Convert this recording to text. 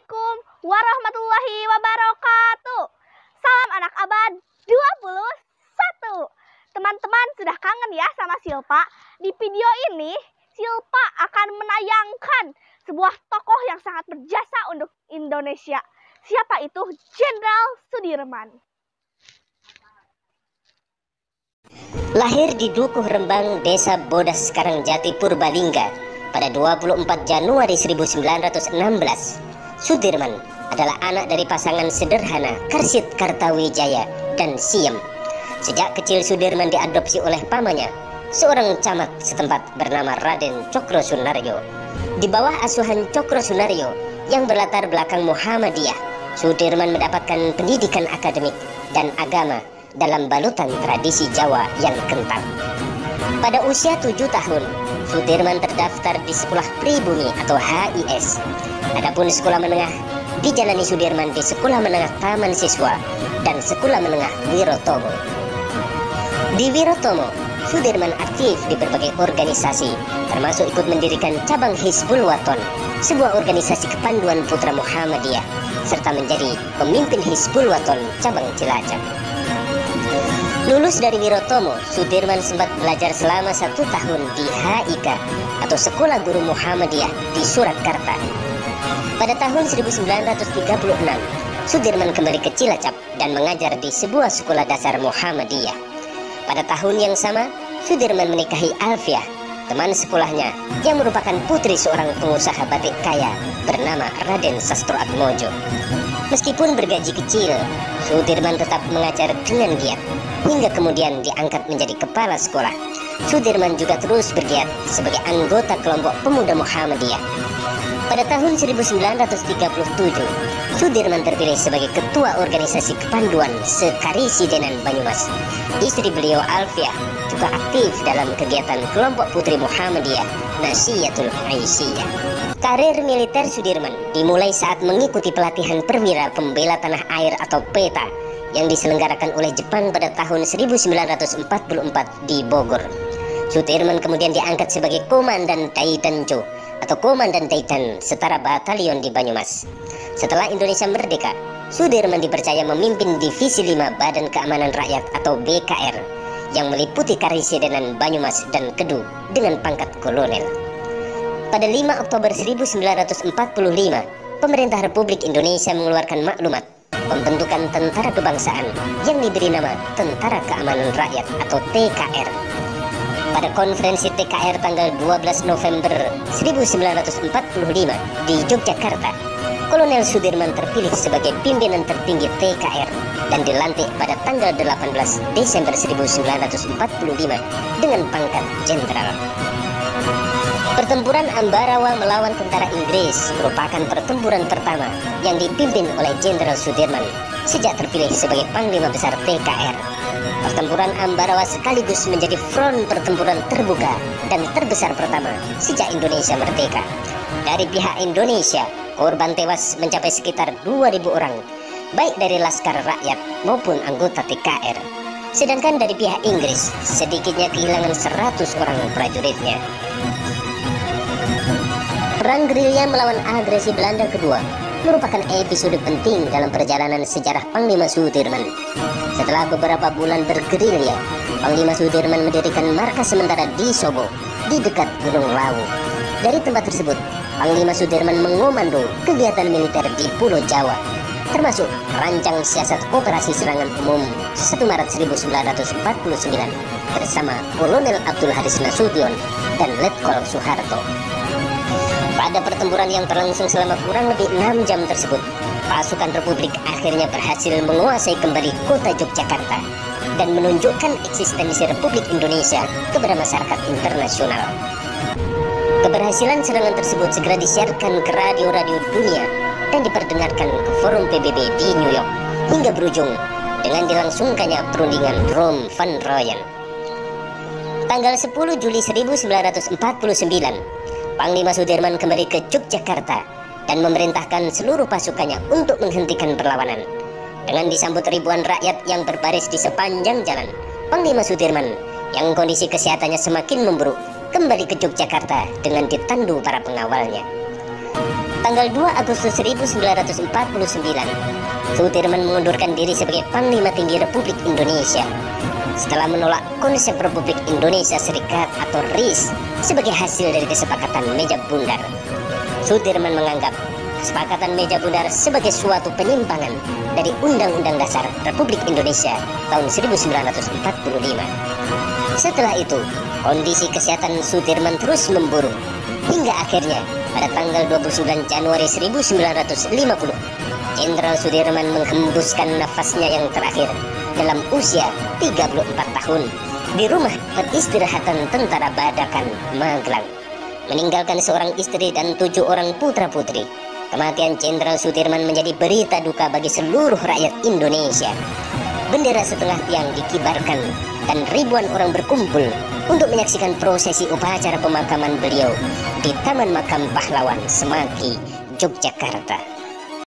Assalamualaikum warahmatullahi wabarakatuh. Salam anak abad 21. Teman-teman sudah kangen ya sama Silpa? Di video ini Silpa akan menayangkan sebuah tokoh yang sangat berjasa untuk Indonesia. Siapa itu? Jenderal Sudirman. Lahir di Dukuh Rembang, Desa Bodas Karangjati, Purbalingga pada 24 Januari 1916. Sudirman adalah anak dari pasangan sederhana Karsid Kartawijaya dan Siem. Sejak kecil Sudirman diadopsi oleh pamannya, seorang camat setempat bernama Raden Cokro Sunaryo. Di bawah asuhan Cokro Sunaryo yang berlatar belakang Muhammadiyah, Sudirman mendapatkan pendidikan akademik dan agama dalam balutan tradisi Jawa yang kental. Pada usia 7 tahun, Sudirman terdaftar di Sekolah Pribumi atau HIS. Adapun sekolah menengah dijalani Sudirman di Sekolah Menengah Taman Siswa dan Sekolah Menengah Wirotomo. Di Wirotomo, Sudirman aktif di berbagai organisasi, termasuk ikut mendirikan cabang Hizbul Waton, sebuah organisasi kepanduan putra Muhammadiyah, serta menjadi pemimpin Hizbul Waton cabang Cilacap. Lulus dari Wirotomo, Sudirman sempat belajar selama 1 tahun di HIK atau Sekolah Guru Muhammadiyah di Surakarta. Pada tahun 1936, Sudirman kembali ke Cilacap dan mengajar di sebuah sekolah dasar Muhammadiyah. Pada tahun yang sama, Sudirman menikahi Alfiah, teman sekolahnya yang merupakan putri seorang pengusaha batik kaya bernama Raden Sastroatmojo. Meskipun bergaji kecil, Sudirman tetap mengajar dengan giat hingga kemudian diangkat menjadi kepala sekolah. Sudirman juga terus bergiat sebagai anggota kelompok pemuda Muhammadiyah. Pada tahun 1937, Sudirman terpilih sebagai ketua organisasi kepanduan Sekarisidenan Banyumas. Istri beliau Alfiah juga aktif dalam kegiatan kelompok putri Muhammadiyah Nasiyatul Aisyah. Karir militer Sudirman dimulai saat mengikuti pelatihan perwira pembela tanah air atau PETA yang diselenggarakan oleh Jepang pada tahun 1944 di Bogor. Sudirman kemudian diangkat sebagai Komandan Taitancho atau Komandan Taitan setara batalion di Banyumas. Setelah Indonesia merdeka, Sudirman dipercaya memimpin Divisi 5 Badan Keamanan Rakyat atau BKR yang meliputi Karisidenan Banyumas dan Kedu dengan pangkat kolonel. Pada 5 Oktober 1945, pemerintah Republik Indonesia mengeluarkan maklumat pembentukan tentara kebangsaan yang diberi nama Tentara Keamanan Rakyat atau TKR. Pada konferensi TKR tanggal 12 November 1945 di Yogyakarta, Kolonel Sudirman terpilih sebagai pimpinan tertinggi TKR dan dilantik pada tanggal 18 Desember 1945 dengan pangkat jenderal. Pertempuran Ambarawa melawan tentara Inggris merupakan pertempuran pertama yang dipimpin oleh Jenderal Sudirman sejak terpilih sebagai Panglima Besar TKR. Pertempuran Ambarawa sekaligus menjadi front pertempuran terbuka dan terbesar pertama sejak Indonesia merdeka. Dari pihak Indonesia, korban tewas mencapai sekitar 2.000 orang, baik dari Laskar Rakyat maupun anggota TKR. Sedangkan dari pihak Inggris, sedikitnya kehilangan 100 orang prajuritnya. Perang gerilya melawan agresi Belanda kedua merupakan episode penting dalam perjalanan sejarah Panglima Sudirman. Setelah beberapa bulan bergerilya, Panglima Sudirman mendirikan markas sementara di Sobo, di dekat Gunung Lawu. Dari tempat tersebut, Panglima Sudirman mengomando kegiatan militer di Pulau Jawa, termasuk rancang siasat operasi serangan umum 1 Maret 1949 bersama Kolonel Abdul Haris Nasution dan Letkol Soeharto. Pada pertempuran yang berlangsung selama kurang lebih 6 jam tersebut, pasukan Republik akhirnya berhasil menguasai kembali kota Yogyakarta dan menunjukkan eksistensi Republik Indonesia kepada masyarakat internasional. Keberhasilan serangan tersebut segera disiarkan ke radio-radio dunia dan diperdengarkan ke forum PBB di New York hingga berujung dengan dilangsungkannya perundingan Rome Van Rooyen. Tanggal 10 Juli 1949, Panglima Sudirman kembali ke Yogyakarta dan memerintahkan seluruh pasukannya untuk menghentikan perlawanan. Dengan disambut ribuan rakyat yang berbaris di sepanjang jalan, Panglima Sudirman yang kondisi kesehatannya semakin memburuk kembali ke Yogyakarta dengan ditandu para pengawalnya. Tanggal 2 Agustus 1949, Sudirman mengundurkan diri sebagai Panglima Tinggi Republik Indonesia setelah menolak konsep Republik Indonesia Serikat atau RIS sebagai hasil dari kesepakatan meja bundar. Sudirman menganggap kesepakatan meja bundar sebagai suatu penyimpangan dari Undang-Undang Dasar Republik Indonesia tahun 1945. Setelah itu, kondisi kesehatan Sudirman terus memburuk hingga akhirnya pada tanggal 29 Januari 1950, Jenderal Sudirman menghembuskan nafasnya yang terakhir dalam usia 34 tahun di rumah peristirahatan Tentara Badakan, Magelang, meninggalkan seorang istri dan 7 orang putra-putri. Kematian Jenderal Sudirman menjadi berita duka bagi seluruh rakyat Indonesia. Bendera setengah tiang dikibarkan dan ribuan orang berkumpul untuk menyaksikan prosesi upacara pemakaman beliau di Taman Makam Pahlawan, Semanggi, Yogyakarta.